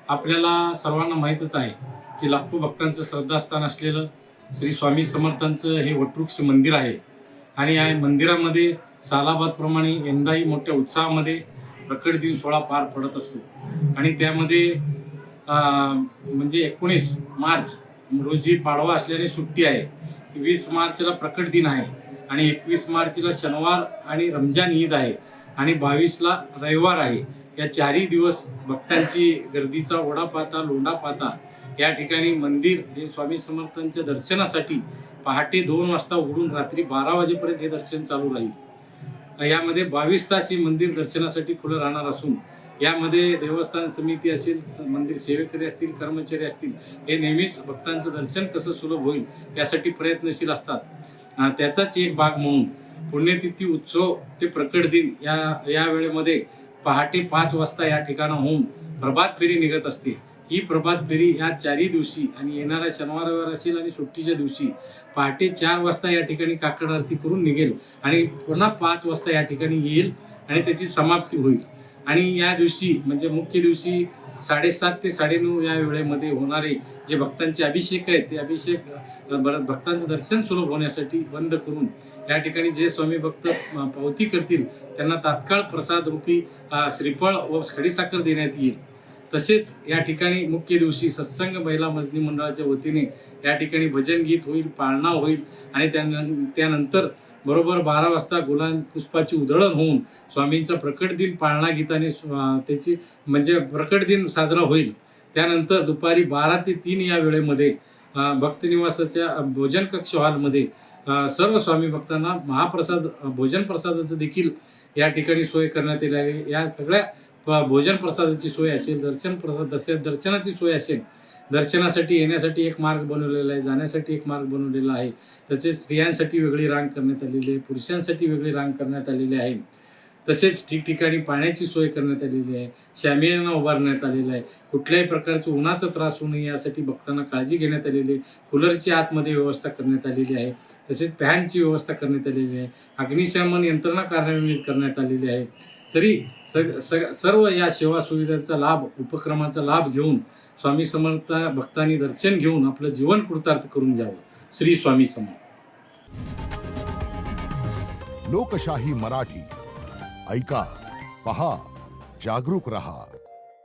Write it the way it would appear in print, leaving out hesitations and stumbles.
आपल्याला सर्वांना माहीतच आहे की लाखो भक्तांचं श्रद्धास्थान असलेलं श्री स्वामी समर्थांचं हे वटवृक्ष मंदिर आहे आणि या मंदिरामध्ये सालाबादप्रमाणे यंदाही मोठ्या उत्साहामध्ये प्रकट दिन सोहळा पार पडत असतो आणि त्यामध्ये म्हणजे 19 मार्च रोजी पाडवा असल्याने सुट्टी आहे, 20 मार्चला प्रकट दिन आहे आणि 21 मार्चला शनिवार आणि रमजान ईद आहे आणि 22ला रविवार आहे. या चारही दिवस भक्तांची गर्दीचा ओढा पाहता लोंढा पाहता या ठिकाणी मंदिर हे स्वामी समर्थांच्या दर्शनासाठी पहाटे 2 वाजता उघडून रात्री 12 वाजेपर्यंत हे दर्शन चालू राहील. यामध्ये 22 तास हे मंदिर दर्शनासाठी खुलं राहणार असून यामध्ये देवस्थान समिती असेल, मंदिर सेवेकरी असतील, कर्मचारी असतील, हे नेहमीच भक्तांचं दर्शन कसं सुलभ होईल यासाठी प्रयत्नशील असतात. त्याचाच एक भाग म्हणून पुण्यतिथी उत्सव ते प्रकट दिन या वेळेमध्ये पहाटे 5 वाजता या ठिकाणाहून प्रभात फेरी निघत असते. ही प्रभात फेरी या चारही दिवशी आणि येणाऱ्या शनिवार रविवार असेल आणि सुट्टीच्या दिवशी पहाटे 4 वाजता या ठिकाणी काकड आरती करून निघेल आणि पुन्हा 5 वाजता या ठिकाणी येईल आणि त्याची समाप्ती होईल. आणि या दिवशी म्हणजे मुख्य दिवशी 7:30 ते 9:30 या वेळेमध्ये होणारे जे भक्तांचे अभिषेक आहेत ते अभिषेक भक्तांचं दर्शन सुलभ होण्यासाठी बंद करून या ठिकाणी जे स्वामी भक्त पावती करतील त्यांना तात्काळ प्रसाद रूपी श्रीफळ व खडीसाखर देण्यात येईल. तसेच या ठिकाणी मुख्य दिवशी सत्संग महिला मजनी मंडळाच्या वतीने या ठिकाणी भजन गीत होईल, पाळणा होईल आणि त्यानंतर बरोबर 12 वाजता गुलाब पुष्पाची उधळण होऊन स्वामींचा प्रकट दिन पाळणा गीताने त्याची म्हणजे प्रकट दिन साजरा होईल. त्यानंतर दुपारी 12 ते 3 या वेळेमध्ये भक्तनिवासाच्या भोजन कक्ष हॉलमध्ये सर्व स्वामी भक्तांना महाप्रसाद भोजन प्रसादाचं देखील या ठिकाणी सोय करण्यात येईल आहे. या सगळ्या भोजन प्रसादाची सोय असेल, दर्शनाची सोय असेल, दर्शनासाठी येण्यासाठी एक मार्ग बनवलेला आहे, जाण्यासाठी एक मार्ग बनवलेला आहे. तसेच स्त्रियांसाठी वेगळी रांग करण्यात आलेली आहे, पुरुषांसाठी वेगळी रांग करण्यात आलेली आहे. तसेच ठिकठिकाणी पाण्याची सोय करण्यात आलेली आहे, शामियाना उभारण्यात आलेला आहे. कुठल्याही प्रकारचं उन्हाचा त्रास होऊ नये यासाठी भक्तांना काळजी घेण्यात आलेली आहे. कूलरची आतमध्ये व्यवस्था करण्यात आलेली आहे. तसेच फॅनची व्यवस्था करण्यात आलेली आहे. अग्निशमन यंत्रणा कार्यान्वित करण्यात आलेली आहे. तरी सर्व या सेवा सुविधांचा लाभ उपक्रमाचा लाभ घेऊन स्वामी समर्थ भक्तांनी दर्शन घेऊन आपलं जीवन कृतार्थ करून घ्यावं. श्री स्वामी समर्थ. लोकशाही मराठी ऐका, पहा, जागरूक रहा.